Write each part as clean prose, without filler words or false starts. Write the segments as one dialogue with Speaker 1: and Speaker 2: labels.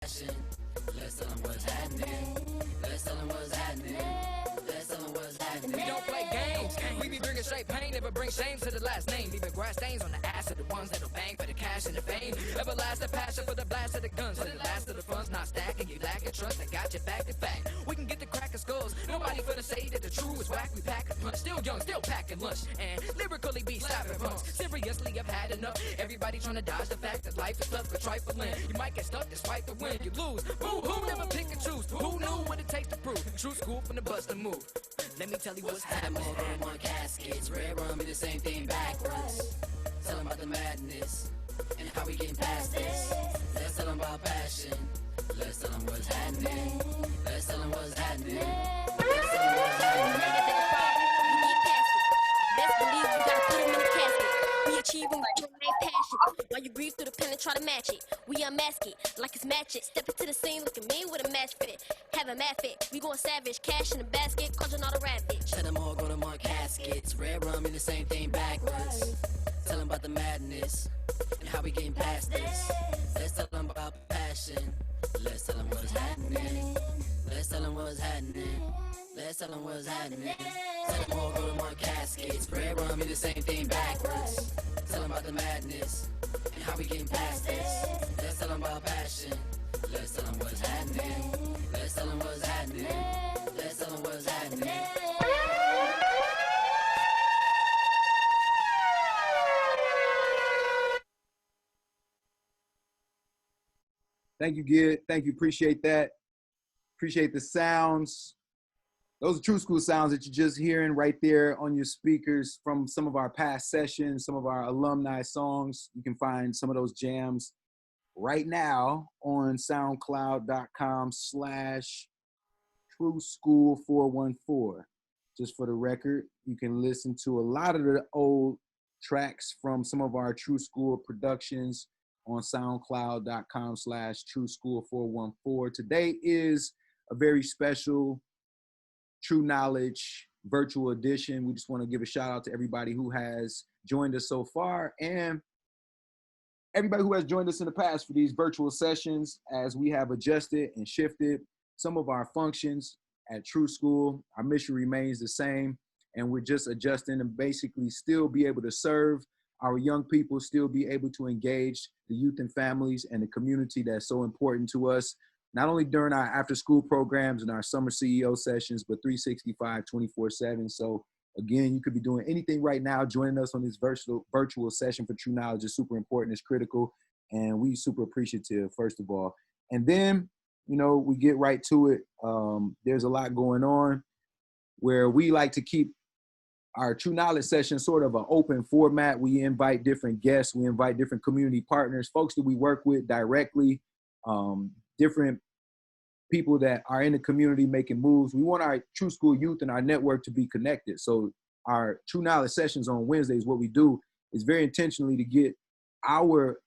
Speaker 1: passion. Let's tell them what's happening. Let's tell them what's happening. Let's tell them what's happening.
Speaker 2: We don't play games. We be bringing straight pain, never bring shame to the last name. Leaving grass stains on the ass of the ones that'll bang for the cash and the fame. Everlasting passion for the blast of the guns. For the last of the funds, not stacking. You lacking trust, I got your back to back. We can get the crack of skulls. Nobody finna say that the true is whack. We pack a punch. Still young, still packing lunch. And lyrically be slapping punks. Seriously, I've had enough. Everybody trying to dodge the fact that life is tough for trifling. You might get stuck despite the win. You lose. Boo hoo, never pick and choose. Who knew what it takes to prove? True school from the bus to move. Let me tell you what's happening.
Speaker 1: More rum on caskets, red rum be the same thing backwards. Tell them about the madness and how we getting past this. Let's tell them about passion. Let's tell them what's happening. Let's tell them what's happening. Let's tell them what's happening.
Speaker 3: Best believe you gotta put 'em in the casket. We achieve when we do main passion. While you breathe through the pen and try to match it. We unmask it like it's match it. Step into the scene looking mean with a match fit. Have a mat fit. We going savage. Cash in the basket. Causing all the rabbit.
Speaker 1: Tell them all go to more caskets, red rum be the same thing backwards. Tell them about the madness and how we getting past this. Let's tell them about passion. Let's tell them what's happening. Let's tell them what's happening. Let's tell them what's happening. Tell them all go to more caskets, red rum be the same thing backwards. Tell them about the madness and how we getting past this. Let's tell them about passion. Let's tell them what's happening. Let's tell them what's happening. Let's tell them what's happening.
Speaker 4: Thank you, Gid. Thank you. Appreciate that. Appreciate the sounds. Those are True School sounds that you're just hearing right there on your speakers from some of our past sessions, some of our alumni songs. You can find some of those jams right now on soundcloud.com/TrueSchool414. Just for the record, you can listen to a lot of the old tracks from some of our True School productions on soundcloud.com/TrueSchool414. Today is a very special True Knowledge virtual edition. We just want to give a shout out to everybody who has joined us so far and everybody who has joined us in the past for these virtual sessions as we have adjusted and shifted some of our functions at True School. Our mission remains the same, and we're just adjusting and basically still be able to serve our young people, still be able to engage the youth and families and the community that's so important to us, not only during our after school programs and our summer CEO sessions, but 365, 24/7. So again, you could be doing anything right now. Joining us on this virtual session for True Knowledge is super important, it's critical, and we super appreciative, first of all. And then, you know, we get right to it. There's a lot going on where we like to keep our True Knowledge session sort of an open format. We invite different guests, we invite different community partners, folks that we work with directly, different people that are in the community making moves. We want our True School youth and our network to be connected. So our True Knowledge sessions on Wednesdays, what we do is very intentionally to get our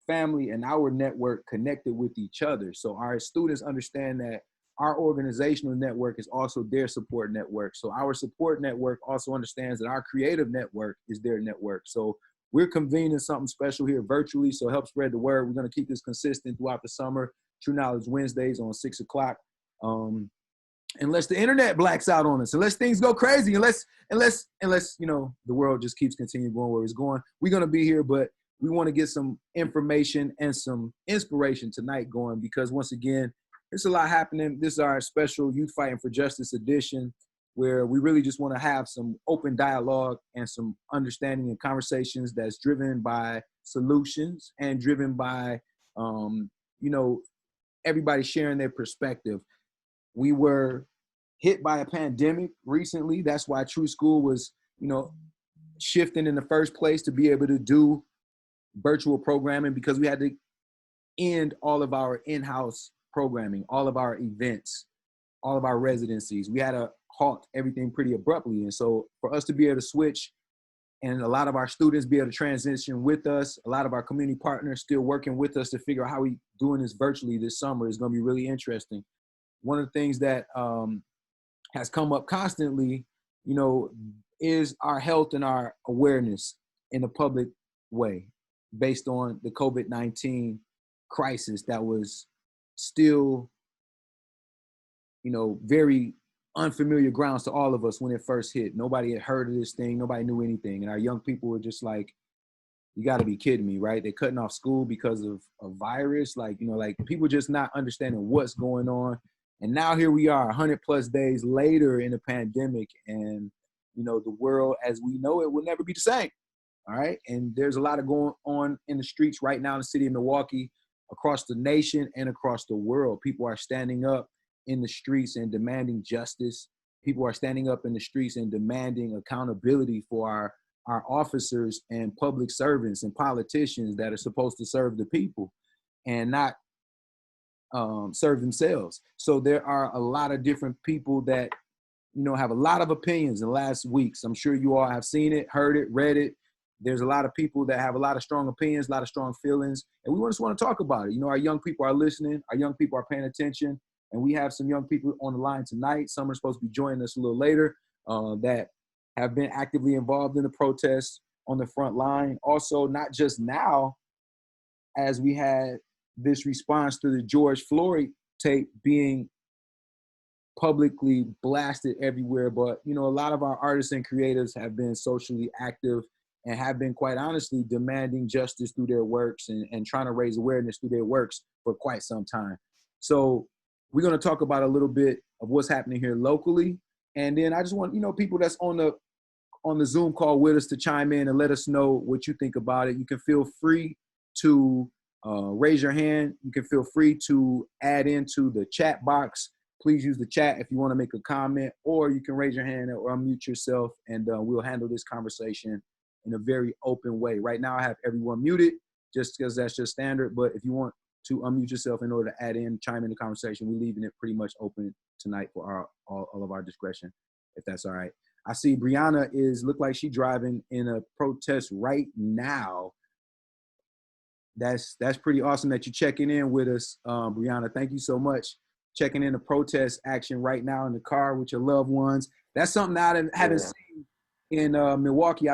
Speaker 4: family and our network connected with each other. So our students understand that our organizational network is also their support network. So our support network also understands that our creative network is their network. So we're convening something special here virtually, so help spread the word. We're going to keep this consistent throughout the summer. True Knowledge Wednesdays on 6 o'clock. Unless the internet blacks out on us, unless things go crazy, unless you know, the world just keeps continuing going where it's going, we're going to be here. But we want to get some information and some inspiration tonight going, because once again, there's a lot happening. This is our special Youth Fighting for Justice edition, where we really just want to have some open dialogue and some understanding and conversations that's driven by solutions and driven by, you know, everybody sharing their perspective. We were hit by a pandemic recently. That's why True School was, you know, shifting in the first place to be able to do virtual programming, because we had to end all of our in-house programming, all of our events, all of our residencies. We had to halt everything pretty abruptly. And so for us to be able to switch and a lot of our students be able to transition with us, a lot of our community partners still working with us to figure out how we doing this virtually this summer is going to be really interesting. One of the things that has come up constantly, you know, is our health and our awareness in a public way based on the COVID-19 crisis that was still, you know, very unfamiliar grounds to all of us when it first hit. Nobody had heard of this thing. Nobody knew anything. And our young people were just like, you got to be kidding me, right? They're cutting off school because of a virus. Like, you know, like people just not understanding what's going on. And now here we are 100+ days later in the pandemic. And, you know, the world as we know it will never be the same. All right. And there's a lot of going on in the streets right now in the city of Milwaukee, across the nation and across the world. People are standing up in the streets and demanding justice. People are standing up in the streets and demanding accountability for our officers and public servants and politicians that are supposed to serve the people and not serve themselves. So there are a lot of different people that, you know, have a lot of opinions in the last weeks. I'm sure you all have seen it, heard it, read it. There's a lot of people that have a lot of strong opinions, a lot of strong feelings, and we just want to talk about it. You know, our young people are listening, our young people are paying attention, and we have some young people on the line tonight. Some are supposed to be joining us a little later that have been actively involved in the protests on the front line. Also, not just now, as we had this response to the George Floyd tape being publicly blasted everywhere, but, you know, a lot of our artists and creatives have been socially active and have been, quite honestly, demanding justice through their works and trying to raise awareness through their works for quite some time. So we're going to talk about a little bit of what's happening here locally. And then I just want, you know, people that's on the Zoom call with us to chime in and let us know what you think about it. You can feel free to raise your hand. You can feel free to add into the chat box. Please use the chat if you want to make a comment, or you can raise your hand or unmute yourself, and we'll handle this conversation in a very open way. Right now I have everyone muted just because that's just standard, but if you want to unmute yourself in order to add in, chime in the conversation, we're leaving it pretty much open tonight for all of our discretion, if that's all right. I see Brianna look like she's driving in a protest right now. That's pretty awesome that you're checking in with us, Brianna. Thank you so much. Checking in the protest action right now in the car with your loved ones. That's something that I haven't seen in Milwaukee.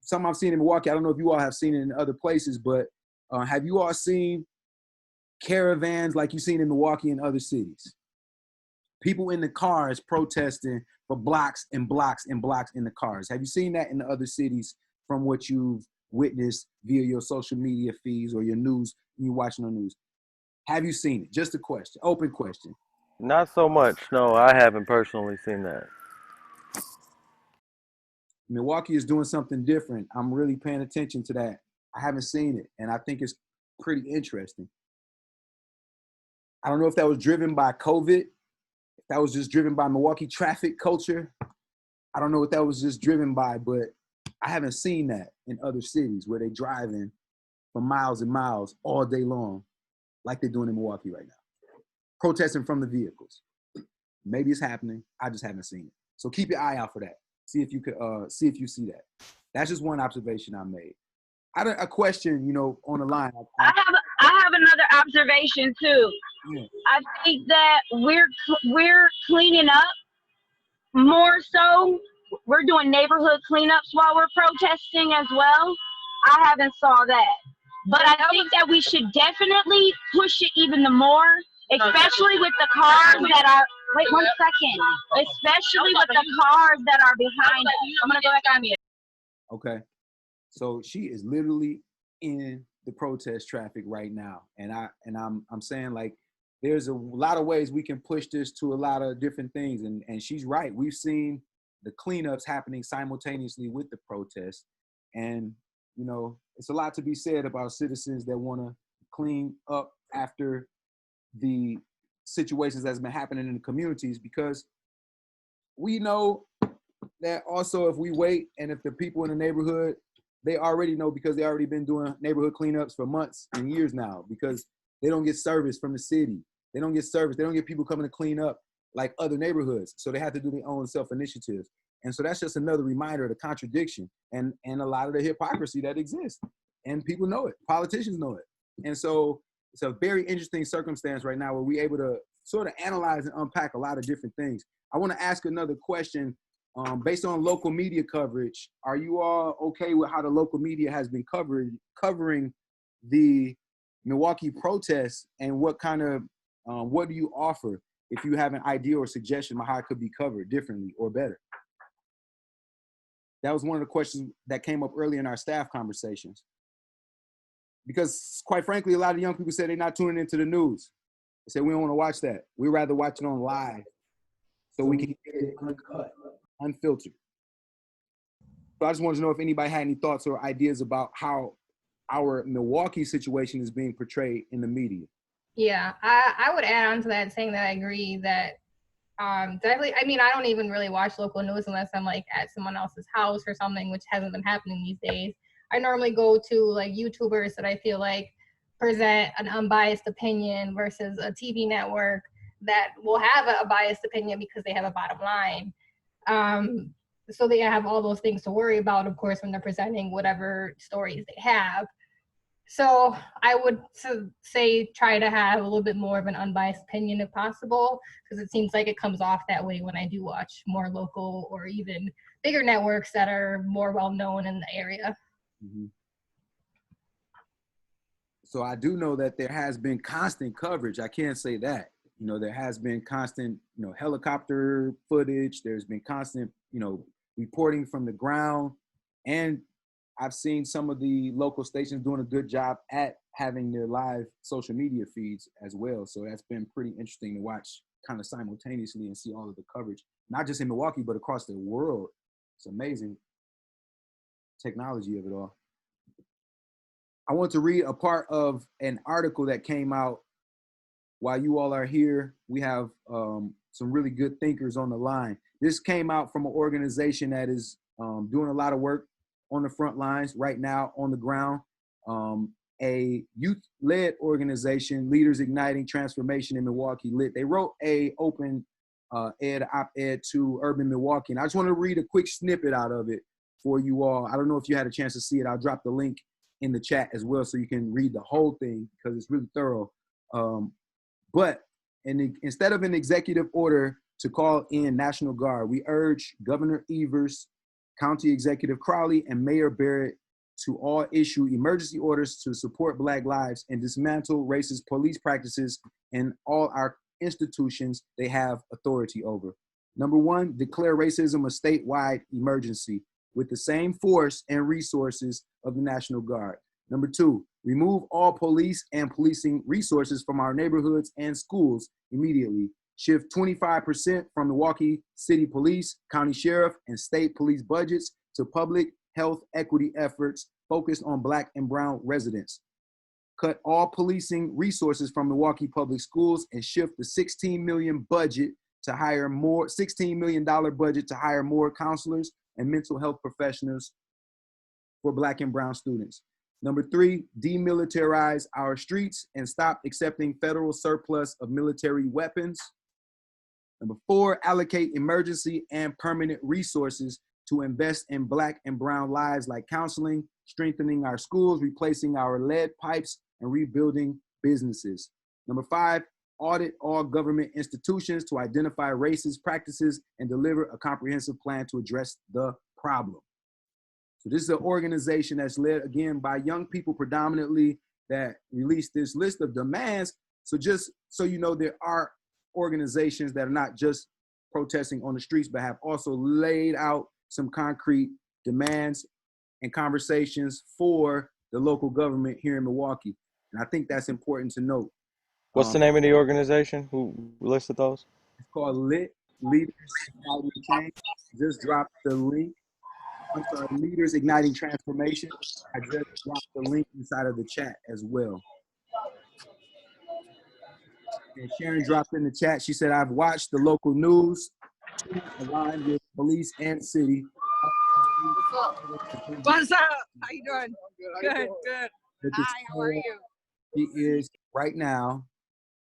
Speaker 4: Some I've seen in Milwaukee. I don't know if you all have seen it in other places, but have you all seen caravans like you've seen in Milwaukee and other cities? People in the cars protesting for blocks and blocks and blocks in the cars. Have you seen that in the other cities from what you've witnessed via your social media feeds or your news, you're watching the news? Have you seen it? Just a question, open question.
Speaker 5: Not so much. No, I haven't personally seen that.
Speaker 4: Milwaukee is doing something different. I'm really paying attention to that. I haven't seen it, and I think it's pretty interesting. I don't know if that was driven by COVID, if that was just driven by Milwaukee traffic culture. I don't know what that was just driven by, but I haven't seen that in other cities where they're driving for miles and miles all day long like they're doing in Milwaukee right now, protesting from the vehicles. Maybe it's happening. I just haven't seen it. So keep your eye out for that. See if you see that. That's just one observation I made. A question, you know, on the line.
Speaker 6: I have another observation too.
Speaker 4: Yeah.
Speaker 6: I think that we're cleaning up more so. We're doing neighborhood cleanups while we're protesting as well. I haven't saw that. But I think that we should definitely push it even more, especially with the cars that are, wait 1 second, especially with the cars that are behind us. I'm gonna go back on mute.
Speaker 4: Okay. So she is literally in the protest traffic right now. And I'm saying, like, there's a lot of ways we can push this to a lot of different things. And she's right. We've seen the cleanups happening simultaneously with the protests. And, you know, it's a lot to be said about citizens that want to clean up after the situations that's been happening in the communities, because we know that also if we wait and if the people in the neighborhood, they already know, because they already been doing neighborhood cleanups for months and years now, because they don't get service from the city. They don't get service. They don't get people coming to clean up like other neighborhoods. So they have to do their own self-initiatives. And so that's just another reminder of the contradiction and a lot of the hypocrisy that exists. And people know it. Politicians know it. And so it's a very interesting circumstance right now where we're able to sort of analyze and unpack a lot of different things. I want to ask another question. Based on local media coverage, are you all okay with how the local media has been covering the Milwaukee protests, and what kind of What do you offer if you have an idea or suggestion about how it could be covered differently or better? That was one of the questions that came up early in our staff conversations. Because quite frankly, a lot of young people say they're not tuning into the news. They say we don't want to watch that. We'd rather watch it on live so we can get it uncut, unfiltered. So I just wanted to know if anybody had any thoughts or ideas about how our Milwaukee situation is being portrayed in the media.
Speaker 7: Yeah, I would add on to that saying that I agree that definitely, I mean, I don't even really watch local news unless I'm like at someone else's house or something, which hasn't been happening these days. I normally go to like YouTubers that I feel like present an unbiased opinion versus a TV network that will have a biased opinion because they have a bottom line. So they have all those things to worry about, of course, when they're presenting whatever stories they have. So I would say try to have a little bit more of an unbiased opinion if possible, because it seems like it comes off that way when I do watch more local or even bigger networks that are more well known in the area.
Speaker 4: Mm-hmm. So I do know that there has been constant coverage. I can't say that. You know, there has been constant, you know, helicopter footage. There's been constant, you know, reporting from the ground. And I've seen some of the local stations doing a good job at having their live social media feeds as well. So that's been pretty interesting to watch kind of simultaneously and see all of the coverage, not just in Milwaukee, but across the world. It's amazing technology of it all. I want to read a part of an article that came out while you all are here. We have some really good thinkers on the line. This came out from an organization that is doing a lot of work on the front lines right now on the ground. A youth-led organization, Leaders Igniting Transformation in Milwaukee Lit. They wrote a open op-ed to Urban Milwaukee, and I just want to read a quick snippet out of it for you all. I don't know if you had a chance to see it. I'll drop the link in the chat as well so you can read the whole thing because it's really thorough. But instead of an executive order to call in National Guard, we urge Governor Evers, County Executive Crowley, and Mayor Barrett to all issue emergency orders to support Black lives and dismantle racist police practices in all our institutions they have authority over. Number one, declare racism a statewide emergency with the same force and resources of the National Guard. Number two, remove all police and policing resources from our neighborhoods and schools immediately. Shift 25% from Milwaukee City Police, County Sheriff, and State Police budgets to public health equity efforts focused on Black and Brown residents. Cut all policing resources from Milwaukee Public Schools and shift the $16 million budget to hire more, $16 million budget to hire more counselors and mental health professionals for Black and Brown students. Number three, demilitarize our streets and stop accepting federal surplus of military weapons. Number four, allocate emergency and permanent resources to invest in Black and Brown lives like counseling, strengthening our schools, replacing our lead pipes, and rebuilding businesses. Number five, audit all government institutions to identify racist practices and deliver a comprehensive plan to address the problem. So this is an organization that's led, again, by young people predominantly that released this list of demands. So just so you know, there are organizations that are not just protesting on the streets, but have also laid out some concrete demands and conversations for the local government here in Milwaukee. And I think that's important to note.
Speaker 5: What's the name of the organization who listed those?
Speaker 4: It's called Lit, Leaders Igniting Change. Just dropped the link. I'm sorry, Leaders Igniting Transformation. I just dropped the link inside of the chat as well. And Sharon dropped in the chat. She said, I've watched the local news aligned with police and city.
Speaker 8: What's up? How you doing? Good, good. Hi, how are you?
Speaker 4: She is right now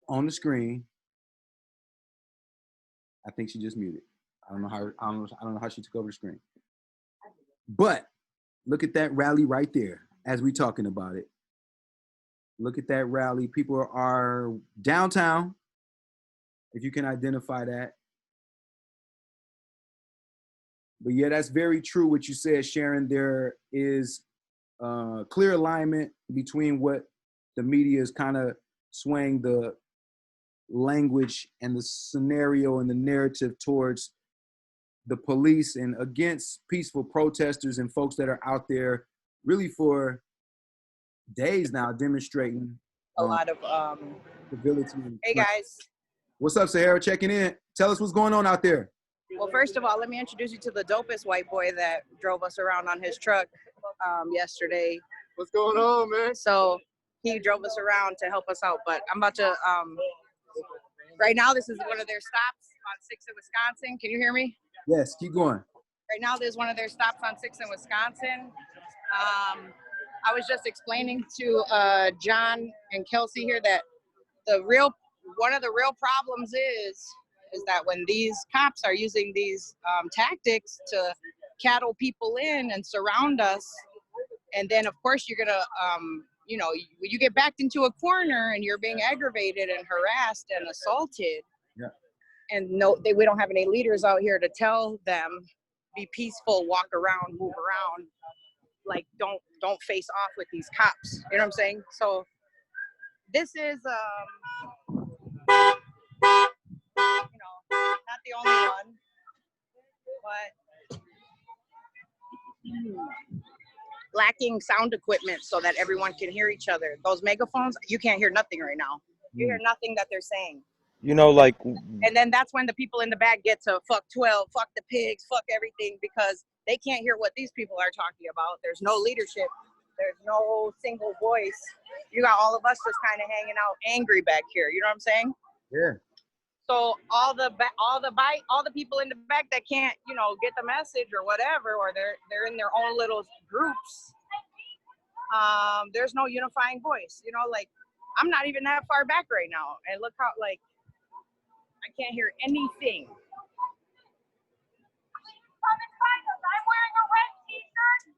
Speaker 4: on the screen. I think she just muted. I don't know how she took over the screen. But look at that rally right there as we talking about it. Look at that rally. People are downtown, if you can identify that. But yeah, that's very true what you said, Sharon. There is clear alignment between what the media is kind of swaying the language and the scenario and the narrative towards the police and against peaceful protesters and folks that are out there really for days now demonstrating
Speaker 8: A lot of
Speaker 4: civility. And
Speaker 8: hey guys.
Speaker 4: what's up, Sahara? Checking in. Tell us what's going on out there.
Speaker 8: Well, first of all, let me introduce you to the dopest white boy that drove us around on his truck yesterday.
Speaker 4: What's going on, man?
Speaker 8: So he drove us around to help us out. But I'm about to right now this is one of their stops on 6th in Wisconsin. Can you hear me?
Speaker 4: Yes, keep going.
Speaker 8: Right now there's one of their stops on 6th in Wisconsin. I was just explaining to John and Kelsey here that one of the real problems is that when these cops are using these tactics to cattle people in and surround us, and then of course you're gonna when you get backed into a corner and you're being aggravated and harassed and assaulted,
Speaker 4: yeah.
Speaker 8: And we don't have any leaders out here to tell them be peaceful, walk around, move around, like don't face off with these cops. You know what I'm saying? So this is not the only one, but lacking sound equipment so that everyone can hear each other. Those megaphones, you can't hear nothing right now. You hear nothing that they're saying.
Speaker 5: You know, like.
Speaker 8: And then that's when the people in the back get to fuck 12, fuck the pigs, fuck everything, because they can't hear what these people are talking about. There's no leadership. There's no single voice. You got all of us just kind of hanging out angry back here. You know what I'm saying?
Speaker 4: Yeah.
Speaker 8: So all the people in the back that can't, get the message or whatever, or they're in their own little groups. There's no unifying voice. Like I'm not even that far back right now, and look how I can't hear anything.
Speaker 6: I'm wearing a red t-shirt.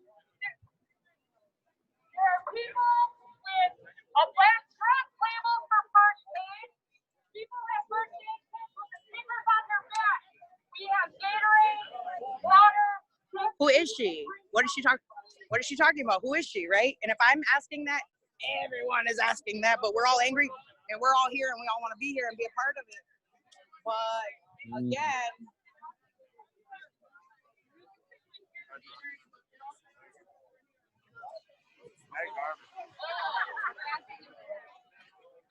Speaker 6: There are people with a black truck label for first aid. People have first aid kits with the stickers on their back. We have Gatorade, water.
Speaker 8: Who is she? What is she talking about? Who is she, right? And if I'm asking that, everyone is asking that, but we're all angry and we're all here and we all want to be here and be a part of it. But again,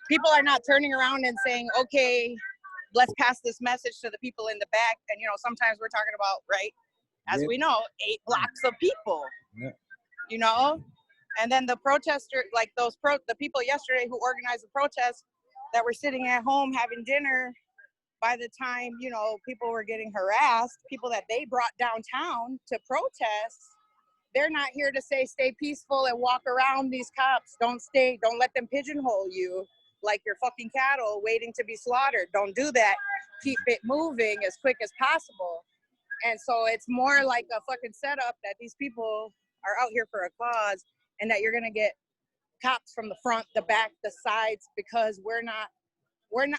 Speaker 8: people are not turning around and saying, okay, let's pass this message to the people in the back. And, sometimes we're talking about, right, as we know, 8 blocks of people, and then the protester, like the people yesterday who organized the protest that were sitting at home having dinner, by the time, people were getting harassed, people that they brought downtown to protest, they're not here to say, stay peaceful and walk around these cops. Don't let them pigeonhole you like you're fucking cattle waiting to be slaughtered. Don't do that. Keep it moving as quick as possible. And so it's more like a fucking setup that these people are out here for a cause, and that you're going to get cops from the front, the back, the sides, because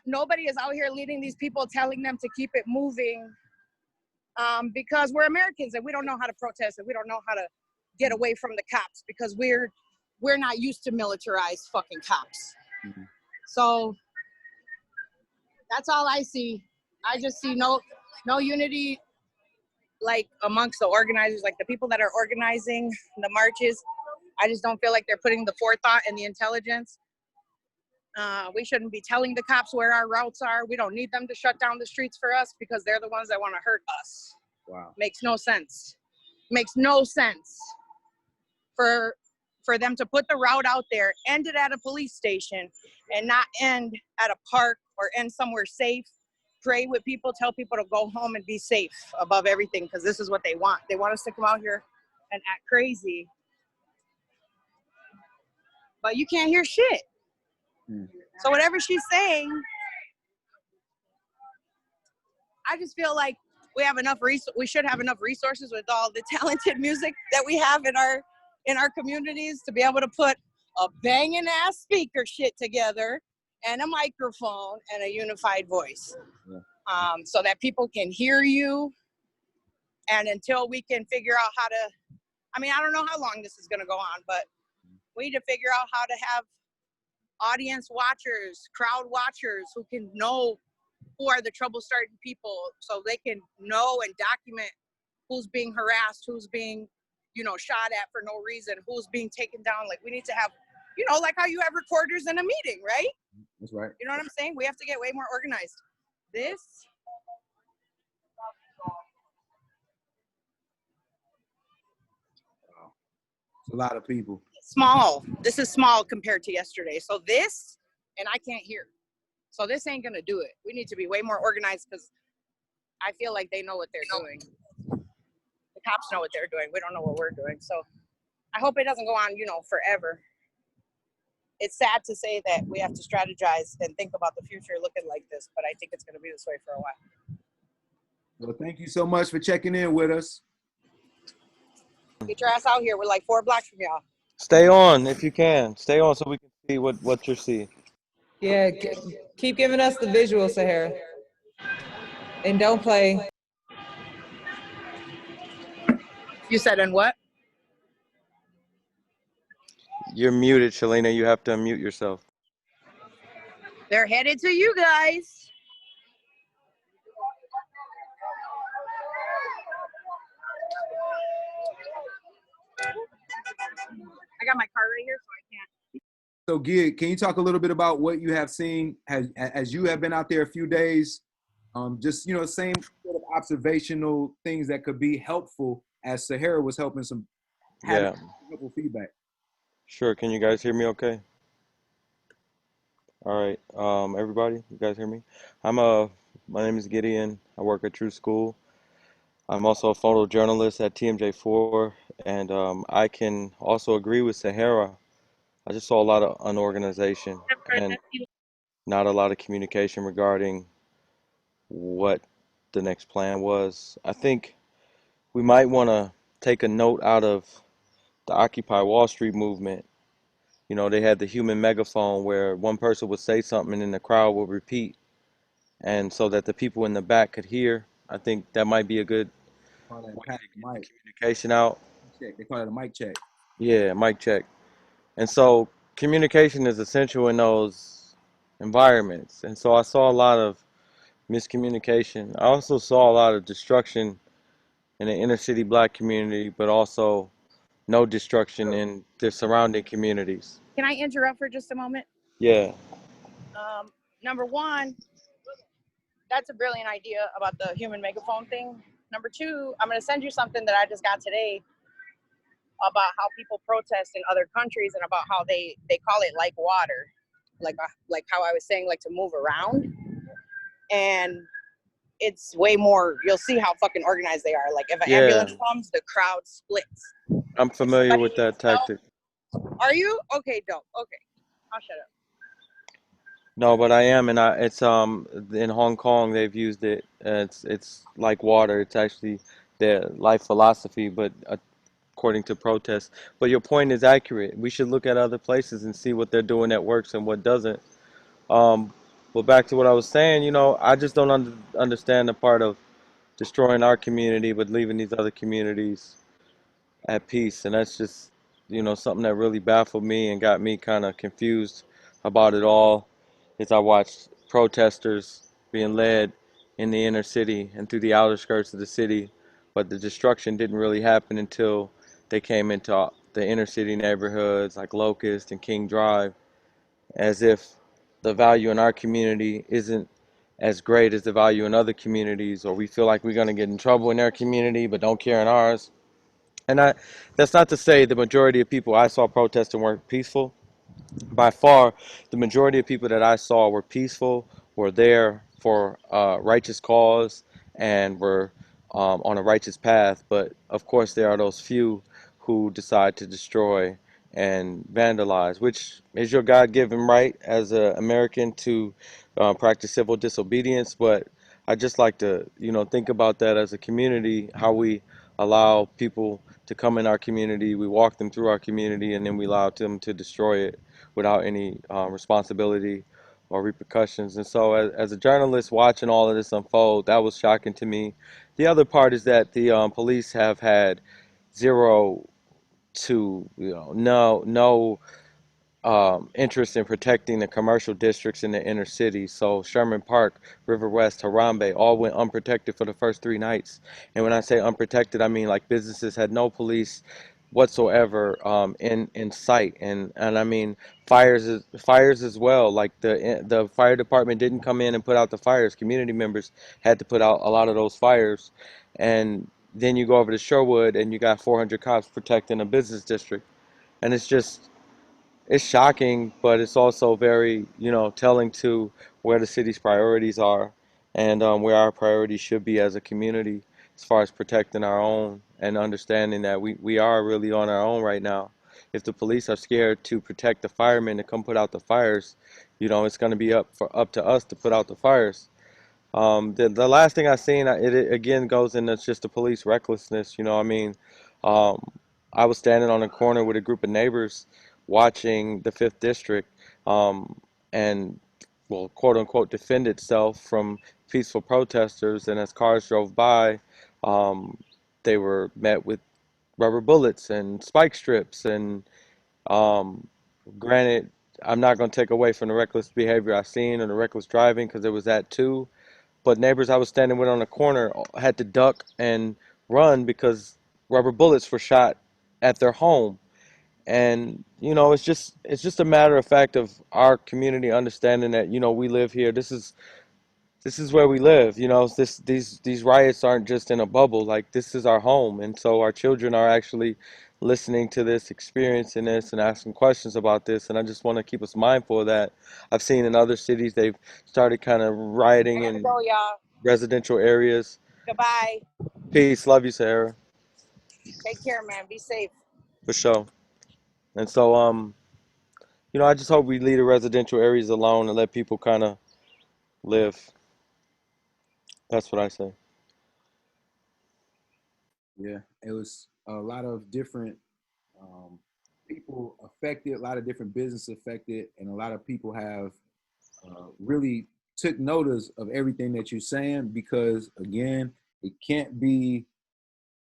Speaker 8: nobody is out here leading these people, telling them to keep it moving, because we're Americans and we don't know how to protest and we don't know how to get away from the cops because we're not used to militarized fucking cops. Mm-hmm. So that's all I see. I just see no unity, like amongst the organizers, like the people that are organizing the marches. I just don't feel like they're putting the forethought and the intelligence. We shouldn't be telling the cops where our routes are. We don't need them to shut down the streets for us because they're the ones that want to hurt us.
Speaker 4: Wow.
Speaker 8: Makes no sense. Makes no sense for them to put the route out there, end it at a police station, and not end at a park or end somewhere safe. Pray with people, tell people to go home and be safe above everything, because this is what they want. They want us to come out here and act crazy. But you can't hear shit. So whatever she's saying, I just feel like we should have enough resources with all the talented music that we have in our communities to be able to put a banging ass speaker shit together and a microphone and a unified voice, so that people can hear you. And until we can figure out how to, I don't know how long this is going to go on, but we need to figure out how to have audience watchers, crowd watchers who can know who are the trouble starting people, so they can know and document who's being harassed, who's being, shot at for no reason, who's being taken down. Like, we need to have, like how you have recorders in a meeting, right?
Speaker 4: That's right.
Speaker 8: You know what I'm saying? We have to get way more organized. This
Speaker 4: It's a lot of people.
Speaker 8: small. This is small compared to yesterday. So this, and I can't hear. So this ain't gonna do it. We need to be way more organized, because I feel like they know what they're doing. The cops know what they're doing. We don't know what we're doing. So I hope it doesn't go on, forever. It's sad to say that we have to strategize and think about the future looking like this, but I think it's going to be this way for a while.
Speaker 4: Well, thank you so much for checking in with us.
Speaker 8: Get your ass out here. We're like 4 blocks from y'all.
Speaker 5: Stay on if you can. Stay on so we can see what you're seeing.
Speaker 9: Yeah, keep giving us the visual, Sahara. And don't play.
Speaker 8: You said in what?
Speaker 5: You're muted, Shalina. You have to unmute yourself.
Speaker 8: They're headed to you guys. I got my car right here, so I can't.
Speaker 4: So, Gig, can you talk a little bit about what you have seen as you have been out there a few days? Just, same sort of observational things that could be helpful, as Sahara was helping
Speaker 5: Yeah.
Speaker 4: helpful feedback.
Speaker 5: Sure. Can you guys hear me okay? All right. Everybody, you guys hear me? My name is Gideon. I work at SKOOL. I'm also a photojournalist at TMJ4, and I can also agree with Sahara. I just saw a lot of unorganization and not a lot of communication regarding what the next plan was. I think we might want to take a note out of the Occupy Wall Street movement. They had the human megaphone where one person would say something and then the crowd would repeat, and so that the people in the back could hear. I think that might be a good way to get the communication out.
Speaker 4: They call it a mic check.
Speaker 5: Yeah, mic check. And so communication is essential in those environments. And so I saw a lot of miscommunication. I also saw a lot of destruction in the inner city black community, but also no destruction in the surrounding communities.
Speaker 8: Can I interrupt for just a moment?
Speaker 5: Yeah.
Speaker 8: Number one, that's a brilliant idea about the human megaphone thing. Number two, I'm going to send you something that I just got today about how people protest in other countries and about how they call it like water, like how I was saying, like to move around. And it's way more, you'll see how fucking organized they are. Like if an ambulance comes, the crowd splits.
Speaker 5: I'm familiar with that tactic.
Speaker 8: Are you? Okay, dope. Okay, I'll shut up.
Speaker 5: No, but I am, and it's in Hong Kong they've used it. It's like water. It's actually their life philosophy, but according to protests. But your point is accurate. We should look at other places and see what they're doing that works and what doesn't. But back to what I was saying, I just don't understand the part of destroying our community but leaving these other communities at peace. And that's just, something that really baffled me and got me kind of confused about it all as I watched protesters being led in the inner city and through the outer skirts of the city. But the destruction didn't really happen until they came into the inner city neighborhoods like Locust and King Drive, as if the value in our community isn't as great as the value in other communities, or we feel like we're going to get in trouble in their community but don't care in ours. And that's not to say the majority of people I saw protesting weren't peaceful. By far, the majority of people that I saw were peaceful, were there for a righteous cause, and were on a righteous path. But of course, there are those few who decide to destroy and vandalize, which is your God-given right as an American to practice civil disobedience. But I just like to, think about that as a community, how we allow people to come in our community, we walk them through our community, and then we allow them to destroy it without any responsibility or repercussions. And so as a journalist watching all of this unfold, that was shocking to me. The other part is that the police have had zero to, no interest in protecting the commercial districts in the inner city. So Sherman Park, River West, Harambe all went unprotected for the first 3 nights. And when I say unprotected, I mean like businesses had no police whatsoever in sight. And I mean fires as well. Like the fire department didn't come in and put out the fires. Community members had to put out a lot of those fires. And then you go over to Sherwood and you got 400 cops protecting a business district. And it's shocking, but it's also very, telling to where the city's priorities are and where our priorities should be as a community as far as protecting our own and understanding that we are really on our own right now. If the police are scared to protect the firemen to come put out the fires, it's going to be up to us to put out the fires. The last thing I seen, it again goes into just the police recklessness. I mean, um, I was standing on a corner with a group of neighbors watching the Fifth District, and well, quote unquote, defend itself from peaceful protesters. And as cars drove by, um, they were met with rubber bullets and spike strips. And um, granted, I'm not going to take away from the reckless behavior I seen or the reckless driving because there was that too, but neighbors I was standing with on the corner had to duck and run because rubber bullets were shot at their home. And it's just a matter of fact of our community understanding that we live here. This is where we live. These riots aren't just in a bubble. Like, this is our home, and so our children are actually listening to this, experiencing this, and asking questions about this. And I just want to keep us mindful of that. I've seen in other cities they've started kind of rioting
Speaker 8: Gotta
Speaker 5: in
Speaker 8: go, y'all.
Speaker 5: residential areas.
Speaker 8: Goodbye.
Speaker 5: Peace, love you, Sarah,
Speaker 8: Take care, man. Be safe.
Speaker 5: for sure. And so, I just hope we leave the residential areas alone and let people kind of live. That's what I say.
Speaker 4: Yeah, it was a lot of different um, people affected, a lot of different business affected, and a lot of people have really took notice of everything that you're saying because again, it can't be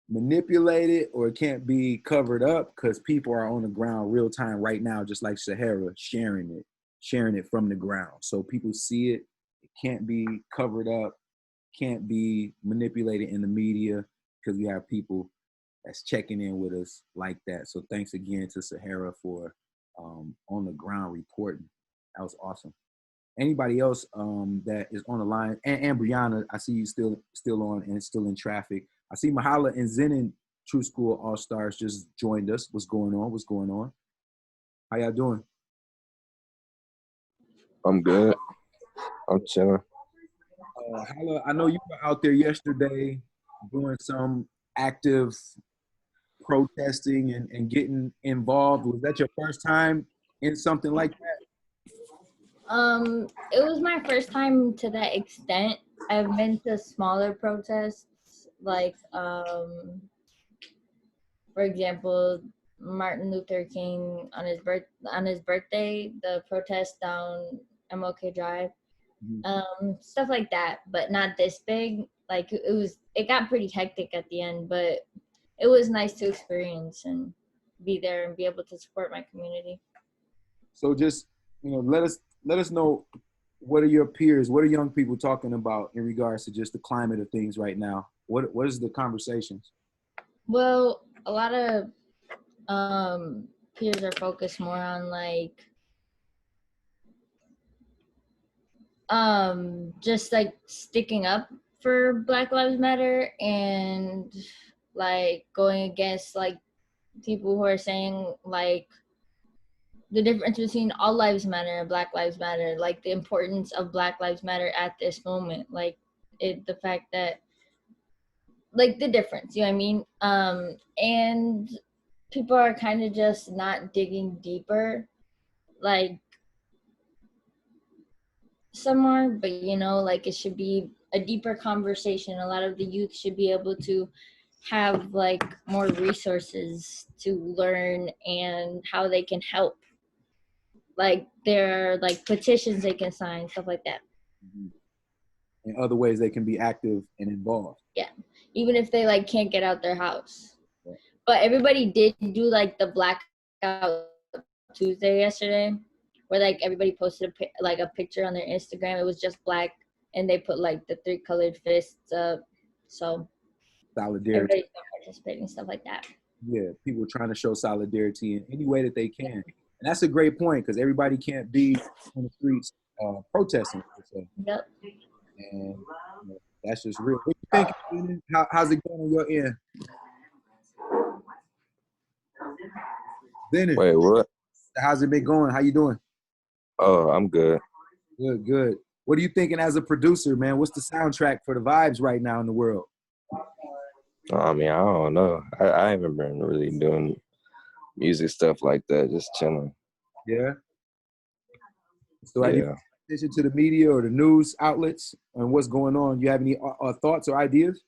Speaker 4: manipulated or it can't be covered up because people are on the ground real time right now, just like Sahara sharing it from the ground. So people see it. It can't be covered up, can't be manipulated in the media because we have people that's checking in with us like that. So thanks again to Sahara for on the ground reporting. That was awesome. Anybody else that is on the line? And Brianna, I see you still on and still in traffic. I see Mahala and Zenin True School All Stars just joined us. What's going on? What's going on? How y'all doing?
Speaker 10: I'm good. I'm chilling.
Speaker 4: Hala, I know you were out there yesterday doing some active protesting and getting involved. Was that your first time in something like that?
Speaker 11: It was my first time to that extent. I've been to smaller protests, like, for example, Martin Luther King on his birthday, the protest down MLK Drive, stuff like that, but not this big. Like, it got pretty hectic at the end, but it was nice to experience and be there and be able to support my community.
Speaker 4: So just let us know, what are your peers, what are young people talking about in regards to just the climate of things right now? What is the conversations?
Speaker 11: Well, a lot of peers are focused more on like just like sticking up for Black Lives Matter and like going against like people who are saying like the difference between all lives matter and Black Lives Matter, like the importance of Black Lives Matter at this moment, like the fact that like the difference, you know what I mean? And people are kind of just not digging deeper, like some are, but like it should be a deeper conversation. A lot of the youth should be able to have like more resources to learn and how they can help. Like there are like petitions they can sign, stuff like that.
Speaker 4: In other ways they can be active and involved.
Speaker 11: Yeah, even if they like can't get out their house.
Speaker 4: Yeah.
Speaker 11: But everybody did do like the blackout Tuesday yesterday, where like everybody posted like a picture on their Instagram. It was just black, and they put like the 3 colored fists up. So
Speaker 4: Solidarity.
Speaker 11: everybody's participating, stuff like that.
Speaker 4: Yeah, people trying to show solidarity in any way that they can. And that's a great point because everybody can't be on the streets protesting.
Speaker 11: Yep.
Speaker 4: And that's just real. What you think? How's it going on your end? Bennett,
Speaker 10: Wait, what?
Speaker 4: how's it been going? How you doing?
Speaker 10: Oh, I'm good.
Speaker 4: Good, good. What are you thinking as a producer, man? What's the soundtrack for the vibes right now in the world?
Speaker 10: I mean, I don't know. I haven't been really doing music stuff like that, just chilling.
Speaker 4: Yeah. So have you
Speaker 10: Yeah.
Speaker 4: paid attention to the media or the news outlets and what's going on? You have any thoughts or ideas?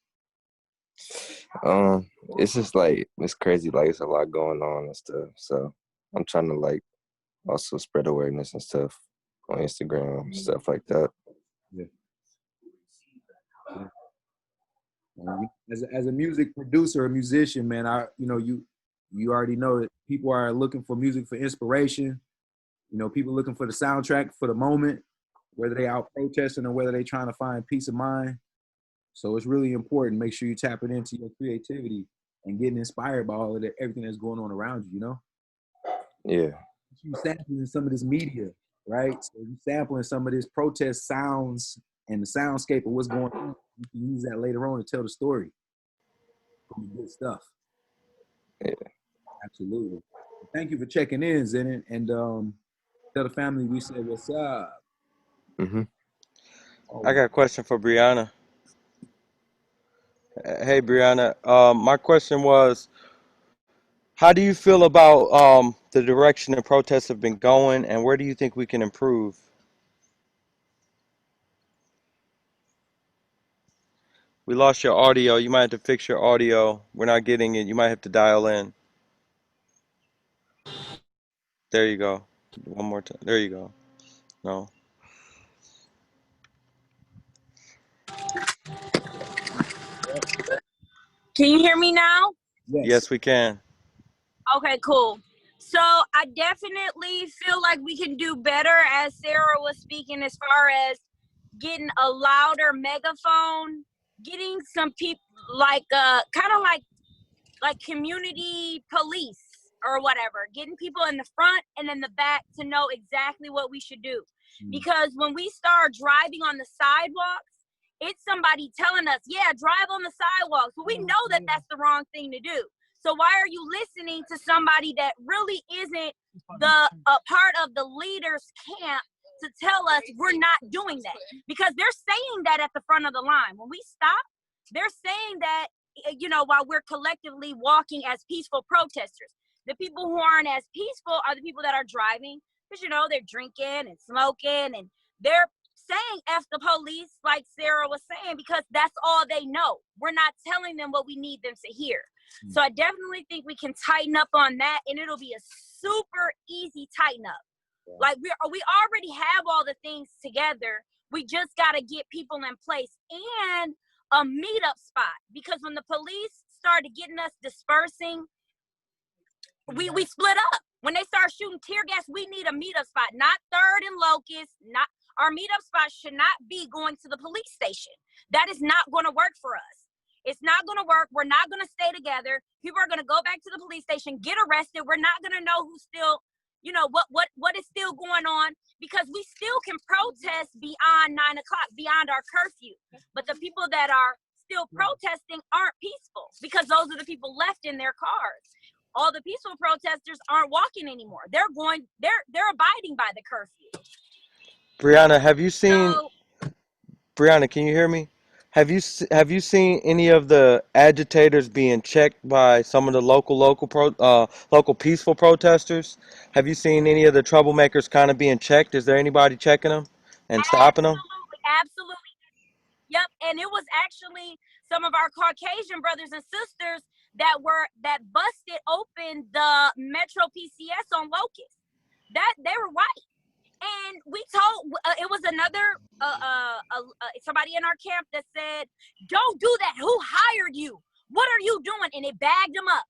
Speaker 10: It's just like, it's crazy. Like, it's a lot going on and stuff. So I'm trying to like also spread awareness and stuff on Instagram, stuff like that.
Speaker 4: Yeah. As a music producer or musician, man, you already know that people are looking for music for inspiration. You know, people looking for the soundtrack for the moment, whether they out protesting or whether they trying to find peace of mind. So it's really important. Make sure you tap it into your creativity and getting inspired by all of that, everything that's going on around you, you know?
Speaker 10: Yeah.
Speaker 4: You sampling some of this media, right? So you sampling some of this protest sounds and the soundscape of what's going on. You can use that later on to tell the story. Good stuff.
Speaker 10: Yeah.
Speaker 4: Absolutely. Thank you for checking in, Zenon, and tell the family we said what's up.
Speaker 10: Mm-hmm.
Speaker 5: I got a question for Brianna. Hey, Brianna. My question was, how do you feel about the direction the protests have been going, and where do you think we can improve? We lost your audio. You might have to fix your audio. We're not getting it. You might have to dial in. There you go. One more time. There you go. No.
Speaker 6: Can you hear me now?
Speaker 5: Yes, we can.
Speaker 6: Okay, cool. So I definitely feel like we can do better, as Sarah was speaking, as far as getting a louder megaphone, getting some people like kind of like community police or whatever, getting people in the front and in the back to know exactly what we should do. Because when we start driving on the sidewalks, it's somebody telling us, yeah, drive on the sidewalks. But we know that that's the wrong thing to do. So why are you listening to somebody that really isn't the part of the leader's camp to tell us we're not doing that? Because they're saying that at the front of the line. When we stop, they're saying that, you know, while we're collectively walking as peaceful protesters. The people who aren't as peaceful are the people that are driving, because, you know, they're drinking and smoking, and they're saying F the police, like Sarah was saying, because that's all they know. We're not telling them what we need them to hear. So I definitely think we can tighten up on that, and it'll be a super easy tighten up. Like we already have all the things together. We just got to get people in place and a meetup spot, because when the police started getting us dispersing, we split up. When they start shooting tear gas, we need a meetup spot, not Third and Locust. Not our meetup spot should not be going to the police station. That is not going to work for us. It's not going to work. We're not going to stay together. People are going to go back to the police station, get arrested. We're not going to know who's still, you know, what is still going on, because we still can protest beyond 9 o'clock, beyond our curfew. But the people that are still protesting aren't peaceful, because those are the people left in their cars. All the peaceful protesters aren't walking anymore. They're abiding by the curfew.
Speaker 5: Brianna, have you seen? Brianna, can you hear me? Have you seen any of the agitators being checked by some of the local peaceful protesters? Have you seen any of the troublemakers kind of being checked? Is there anybody checking them and stopping them?
Speaker 6: Absolutely. Yep, and it was actually some of our Caucasian brothers and sisters that busted open the Metro PCS on Locust. That they were white. And we told, it was another, somebody in our camp that said, don't do that. Who hired you? What are you doing? And it bagged them up.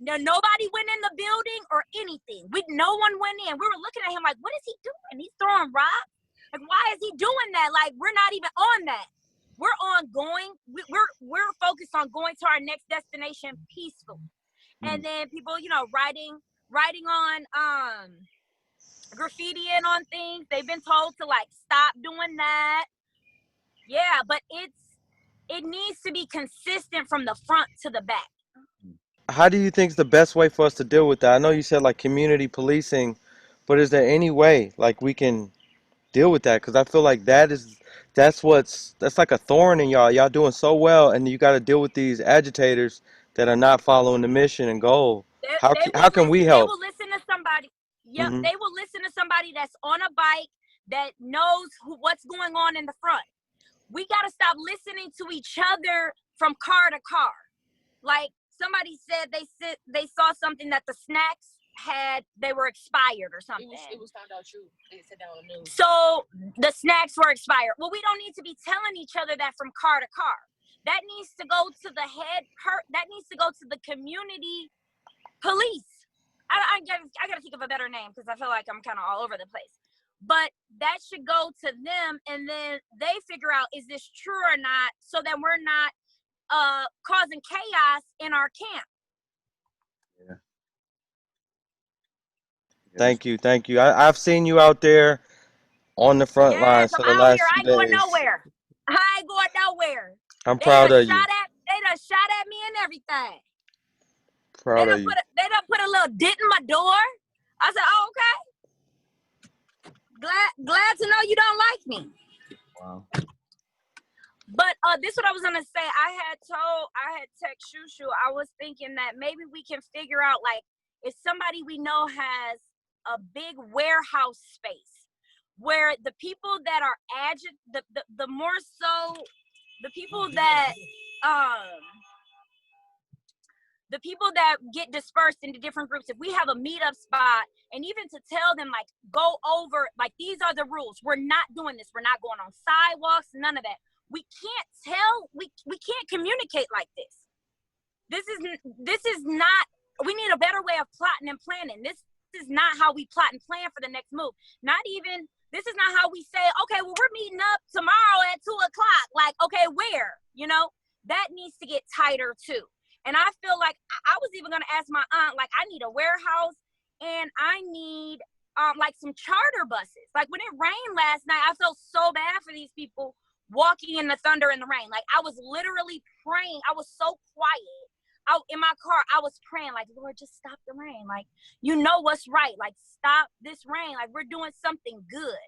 Speaker 12: nobody went in the building or anything. No one went in. We were looking at him like, what is he doing? He's throwing rocks. Like, why is he doing that? Like, we're not even on that. We're on going. We're focused on going to our next destination peacefully. And then people, you know, writing on graffitiing on things. They've been told to like stop doing that. Yeah, but it needs to be consistent from the front to the back.
Speaker 5: How do you think is the best way for us to deal with that? I know you said like community policing, but is there any way like we can deal with that? Because I feel like that's like a thorn in y'all. Y'all doing so well, and you got to deal with these agitators that are not following the mission and goal. How can we
Speaker 12: They
Speaker 5: help?
Speaker 12: will listen to somebody. Yep,
Speaker 5: Hmm.
Speaker 12: they will listen to somebody that's on a bike that knows what's going on in the front. We got to stop listening to each other from car to car. Like somebody said they saw something that the snacks they were expired or something.
Speaker 13: It was found out true. They said that on the news.
Speaker 12: So the snacks were expired. Well, we don't need to be telling each other that from car to car. That needs to go to the that needs to go to the community police. I gotta think of a better name because I feel like I'm kind of all over the place. But that should go to them, and then they figure out, is this true or not, so that we're not causing chaos in our camp.
Speaker 4: Yeah.
Speaker 5: Thank you. I've seen you out there on the front
Speaker 12: Yes,
Speaker 5: lines
Speaker 12: I'm
Speaker 5: for the
Speaker 12: out here.
Speaker 5: last
Speaker 12: I
Speaker 5: few
Speaker 12: ain't going
Speaker 5: days.
Speaker 12: nowhere. I ain't going nowhere.
Speaker 5: I'm
Speaker 12: They done
Speaker 5: proud of you.
Speaker 12: shot at me and everything.
Speaker 5: Proud of you.
Speaker 12: They done put a little dent in my door. I said, oh, okay. Glad to know you don't like me.
Speaker 4: Wow.
Speaker 12: But this is what I was gonna say. I had text Shushu. I was thinking that maybe we can figure out, like, if somebody we know has a big warehouse space where the people that are the more so the people that the people that get dispersed into different groups, if we have a meetup spot, and even to tell them, like, go over, like, these are the rules. We're not doing this. We're not going on sidewalks, none of that. We can't communicate like this. This is not, we need a better way of plotting and planning. This is not how we plot and plan for the next move. This is not how we say, okay, well, we're meeting up tomorrow at 2:00. Like, okay, where? You know, that needs to get tighter too. And I feel like I was even gonna ask my aunt, like, I need a warehouse and I need like some charter buses. Like when it rained last night, I felt so bad for these people walking in the thunder and the rain. Like I was literally praying. I was so quiet. In my car, I was praying, like, Lord, just stop the rain. Like, you know what's right. Like, stop this rain. Like, we're doing something good.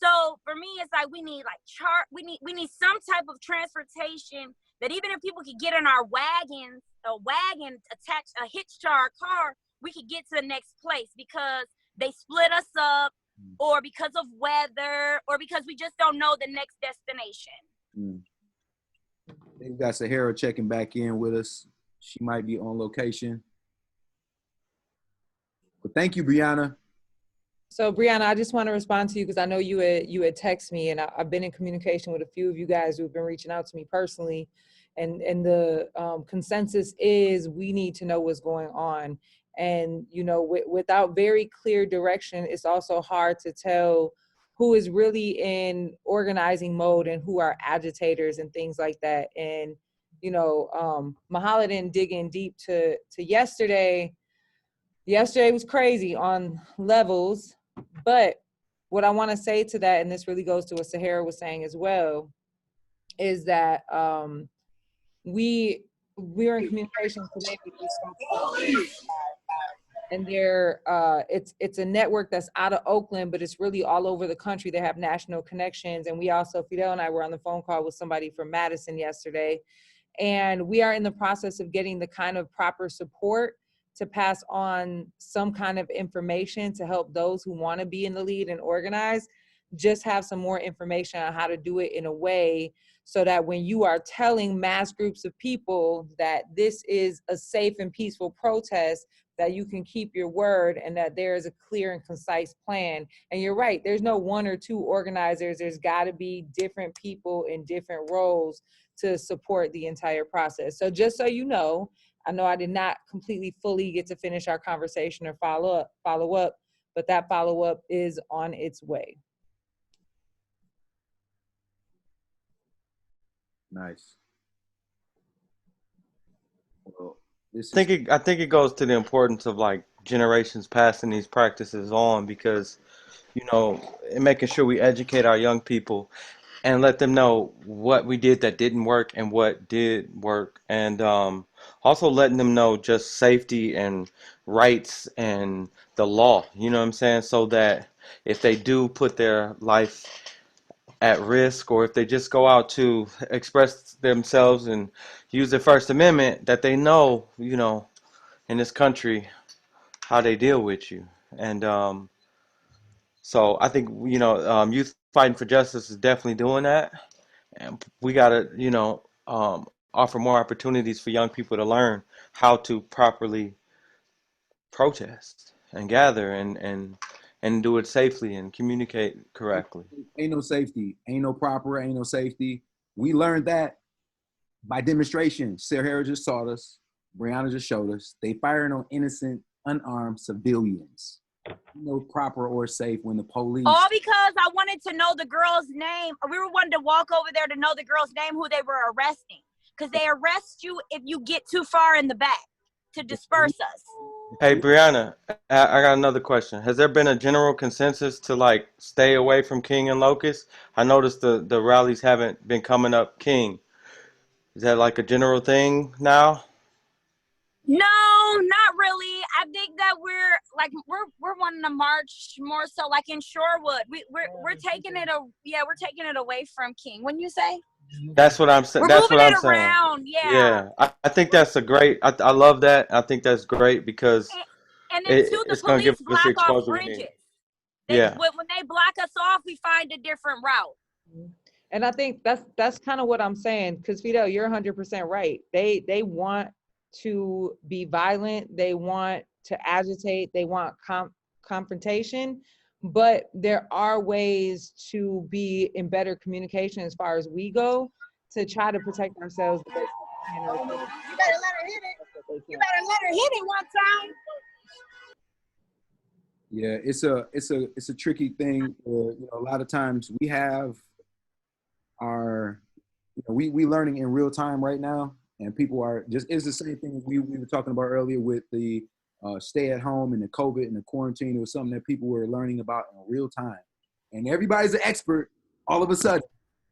Speaker 12: So for me, it's like we need like we need some type of transportation that even if people could get in our wagons, a wagon attached, a hitch to our car, we could get to the next place because they split us up, or because of weather, or because we just don't know the next destination.
Speaker 4: I think we got Sahara checking back in with us. She might be on location. But thank you, Brianna.
Speaker 9: So Brianna, I just want to respond to you because I know you had texted me, and I've been in communication with a few of you guys who've been reaching out to me personally, and the consensus is we need to know what's going on. And you know, without very clear direction, it's also hard to tell who is really in organizing mode and who are agitators and things like that. And you know, Mahala didn't dig in deep to yesterday. Yesterday was crazy on levels, but what I want to say to that, and this really goes to what Sahara was saying as well, is that we're in communication today with these, and it's a network that's out of Oakland, but it's really all over the country. They have national connections, and we also, Fidel and I were on the phone call with somebody from Madison yesterday, and we are in the process of getting the kind of proper support to pass on some kind of information to help those who want to be in the lead and organize, just have some more information on how to do it in a way so that when you are telling mass groups of people that this is a safe and peaceful protest, that you can keep your word and that there is a clear and concise plan. And you're right, there's no one or two organizers. There's got to be different people in different roles to support the entire process. So just so you know, I know I did not completely fully get to finish our conversation or follow up, but that follow up is on its way.
Speaker 4: Nice. Well, this
Speaker 5: I
Speaker 4: is
Speaker 5: think it goes to the importance of like generations passing these practices on because, you know, and making sure we educate our young people and let them know what we did that didn't work and what did work, and also letting them know just safety and rights and the law. You know what I'm saying? So that if they do put their life at risk, or if they just go out to express themselves and use the First Amendment, that they know, you know, in this country how they deal with you. And so I think, you know, youth fighting for justice is definitely doing that. And we got to, you know, offer more opportunities for young people to learn how to properly protest and gather and do it safely and communicate correctly.
Speaker 4: ain't no safety, ain't no proper, ain't no safety. We learned that by demonstration. Sarah just taught us. Brianna just showed us. They firing on innocent, unarmed civilians. No proper or safe when the police.
Speaker 12: All because I wanted to know the girl's name. We were wanting to walk over there to know the girl's name, who they were arresting. Because they arrest you if you get too far in the back to disperse us.
Speaker 5: Hey, Brianna, I got another question. Has there been a general consensus to like stay away from King and Locust? I noticed the rallies haven't been coming up King. Is that like a general thing now?
Speaker 12: No, not really. I think that we're wanting to march more so like in Shorewood. We're taking it we're taking it away from King. Wouldn't you say?
Speaker 5: That's what I'm saying.
Speaker 12: We're
Speaker 5: That's
Speaker 12: moving
Speaker 5: what
Speaker 12: it
Speaker 5: I'm saying.
Speaker 12: around, yeah.
Speaker 5: Yeah, I think that's a great. I love that. I think that's great because
Speaker 12: And then too, the
Speaker 5: it's gonna give
Speaker 12: police
Speaker 5: us the
Speaker 12: block off
Speaker 5: exposure we need.
Speaker 12: bridges.
Speaker 5: Yeah.
Speaker 12: When they block us off, we find a different route.
Speaker 9: And I think that's kind of what I'm saying, because Fidel, you're 100% right. They want to be violent, they want to agitate, they want confrontation, but there are ways to be in better communication as far as we go to try to protect ourselves.
Speaker 8: You better let her hit it. You better let her hit it one time.
Speaker 4: Yeah, it's a tricky thing. You know, a lot of times we have our, you know, we learning in real time right now, and people are just, it's the same thing we were talking about earlier with the stay at home and the COVID and the quarantine. It was something that people were learning about in real time, and everybody's an expert all of a sudden.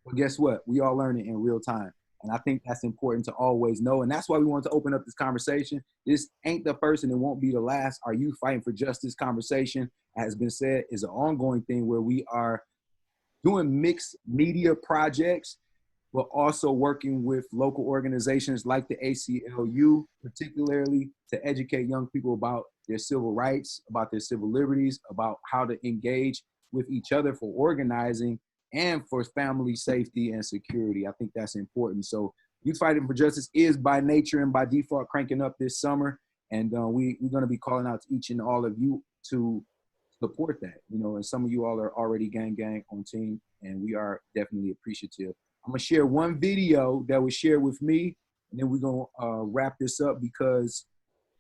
Speaker 4: But guess what? We all learn it in real time. And I think that's important to always know. And that's why we want to open up this conversation. This ain't the first and it won't be the last. Are you fighting for justice conversation, as has been said, is an ongoing thing where we are doing mixed media projects, but also working with local organizations like the ACLU, particularly to educate young people about their civil rights, about their civil liberties, about how to engage with each other for organizing and for family safety and security. I think that's important. So Youth Fighting for Justice is by nature and by default cranking up this summer. And we're going to be calling out to each and all of you to support that. You know, and some of you all are already gang on team, and we are definitely appreciative. I'm going to share one video that was shared with me, and then we're going to wrap this up because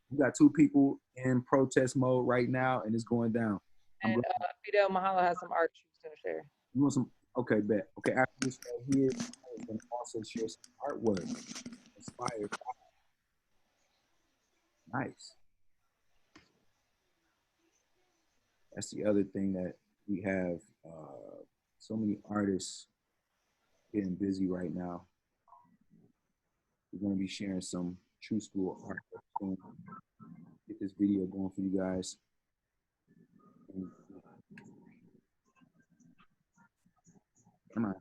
Speaker 4: we got two people in protest mode right now, and it's going down.
Speaker 9: And Fidel Mahalo has some art she's going to share.
Speaker 4: You want some? Okay, bet. Okay, after this right here, I'm going to also share some artwork inspired by. Nice. That's the other thing that we have. So many artists getting busy right now. We're going to be sharing some true school art. Get this video going for you guys. Come on.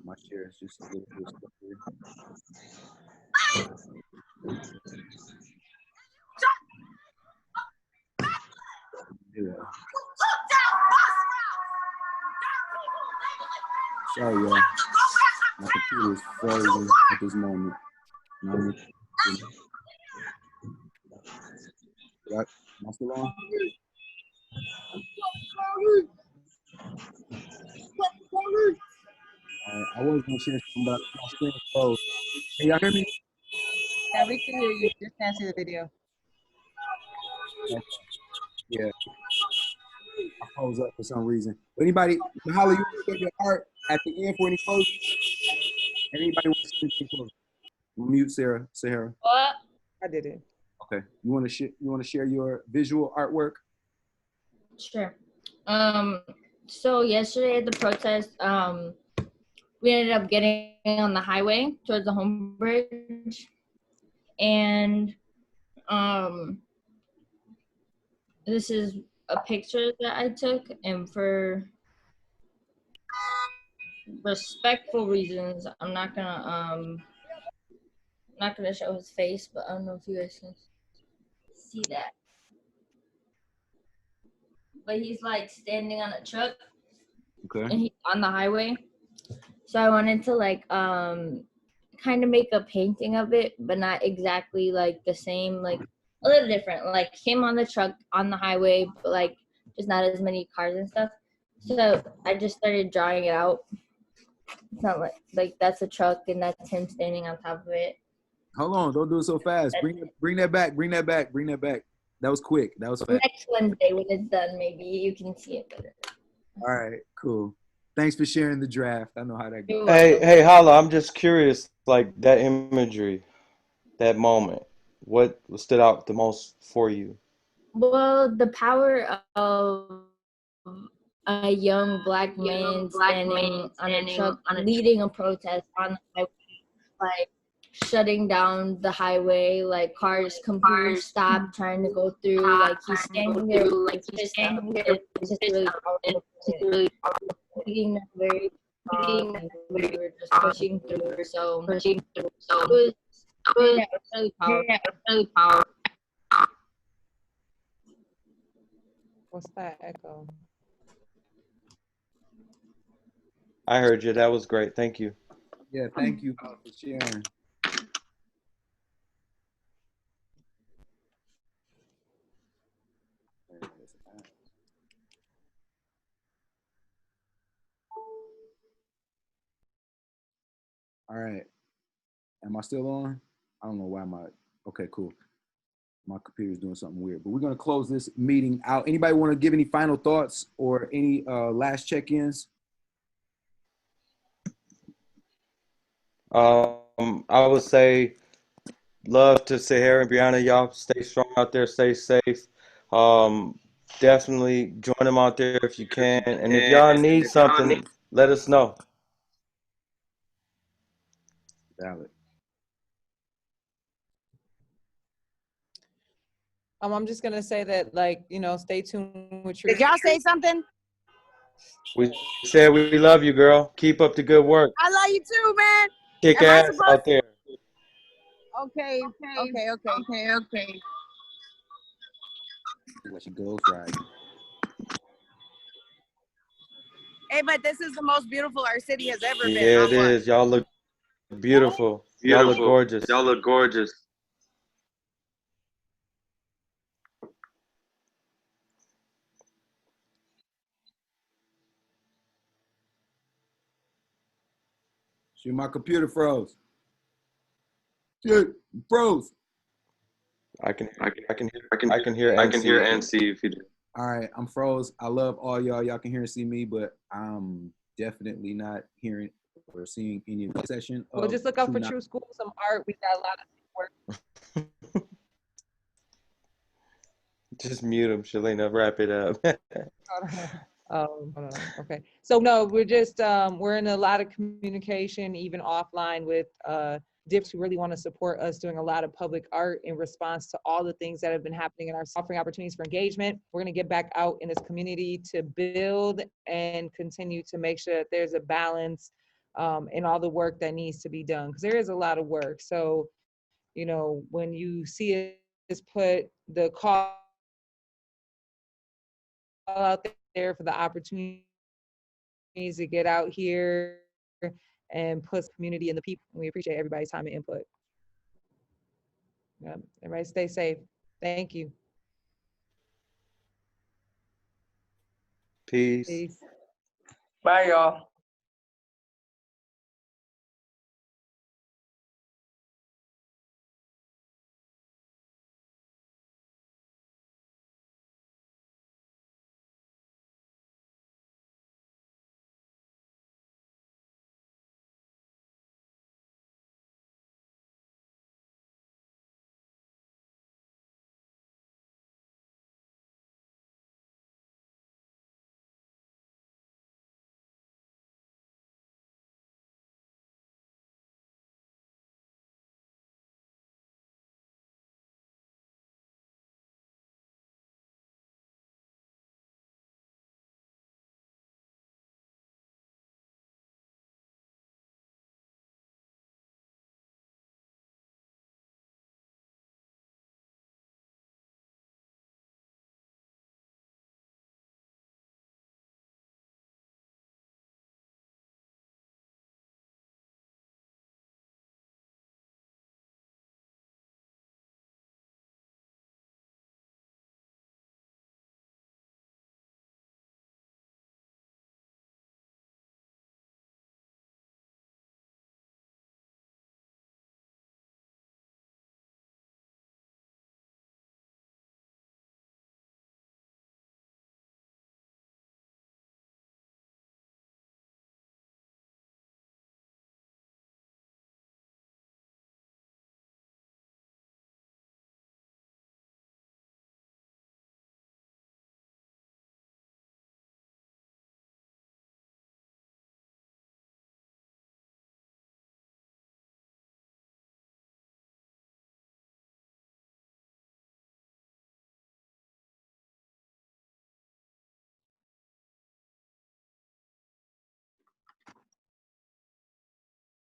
Speaker 4: My share is just a little bit stuck here. Yeah. Sorry, y'all. My computer is frozen at this moment. Am I still on? I was gonna share something, but my screen is closed. Can y'all hear me?
Speaker 9: Yeah, we can hear you. Just can't see the video.
Speaker 4: Okay. Yeah, I froze up for some reason. But anybody, Mahala, you want to share your art at the end for any closing? Anybody want to say anything closing? Mute Sarah.
Speaker 11: What?
Speaker 9: I did it.
Speaker 4: Okay. You want to share your visual artwork?
Speaker 11: Sure. So yesterday at the protest, we ended up getting on the highway towards the home bridge, and this is a picture that I took, and for respectful reasons, I'm not gonna show his face, but I don't know if you guys can see that. But he's like standing on a truck,
Speaker 4: Okay.
Speaker 11: and he's on the highway. So I wanted to like kind of make a painting of it, but not exactly like the same, like a little different, like him on the truck on the highway, but like just not as many cars and stuff. So I just started drawing it out. It's not like that's a truck and that's him standing on top of it.
Speaker 4: Hold on, don't do it so fast. Bring that back. That was quick. That was fast.
Speaker 11: Next Wednesday when it's done, maybe you can see it better.
Speaker 4: All right, cool. Thanks for sharing the draft. I know how that goes.
Speaker 5: Hey, Hala, I'm just curious, like that imagery, that moment, what stood out the most for you?
Speaker 11: Well, the power of a young black man standing on a truck leading a protest on the highway, like shutting down the highway, like cars completely stopped trying to go through, like he's standing there, like he's standing there. It's just really powerful. Thinking very and we were just pushing through. So it was really powerful.
Speaker 9: What's that echo?
Speaker 5: I heard you. That was great. Thank you.
Speaker 4: Yeah, thank you for sharing. All right. Am I still on? I don't know why okay, cool. My computer's doing something weird, but we're going to close this meeting out. Anybody want to give any final thoughts or any last check-ins?
Speaker 5: I would say love to Sahara and Brianna. Y'all stay strong out there. Stay safe. Definitely join them out there if you can. And if y'all need something, let us know.
Speaker 4: Valid.
Speaker 9: I'm just gonna say that, like, stay tuned with
Speaker 8: Did y'all say something?
Speaker 5: We said we love you, girl. Keep up the good work.
Speaker 8: I love you too, man.
Speaker 5: Kick
Speaker 8: Am I
Speaker 5: ass
Speaker 8: supposed?
Speaker 5: out there.
Speaker 8: Okay.
Speaker 4: Where she goes, right?
Speaker 8: Hey, but this is the most beautiful our city has ever been.
Speaker 5: Yeah, it is. Y'all look beautiful. Y'all look gorgeous.
Speaker 10: Y'all look gorgeous.
Speaker 4: Shoot, my computer froze. Shit, froze.
Speaker 5: I can hear and see
Speaker 10: if you do.
Speaker 4: All right, I'm froze. I love all y'all. Y'all can hear and see me, but I'm definitely not hearing or seeing any of the session.
Speaker 9: Well, just look up for True School, some art. We got a lot of work.
Speaker 5: Just mute him, Shalina. Wrap it up.
Speaker 9: Okay. So no, we're just we're in a lot of communication, even offline, with dips who really want to support us doing a lot of public art in response to all the things that have been happening in our offering opportunities for engagement. We're going to get back out in this community to build and continue to make sure that there's a balance in all the work that needs to be done, because there is a lot of work. So, when you see us put the call out there for the opportunities to get out here and put community in the people. We appreciate everybody's time and input. Everybody stay safe. Thank you.
Speaker 5: Peace.
Speaker 9: Peace.
Speaker 13: Bye, y'all.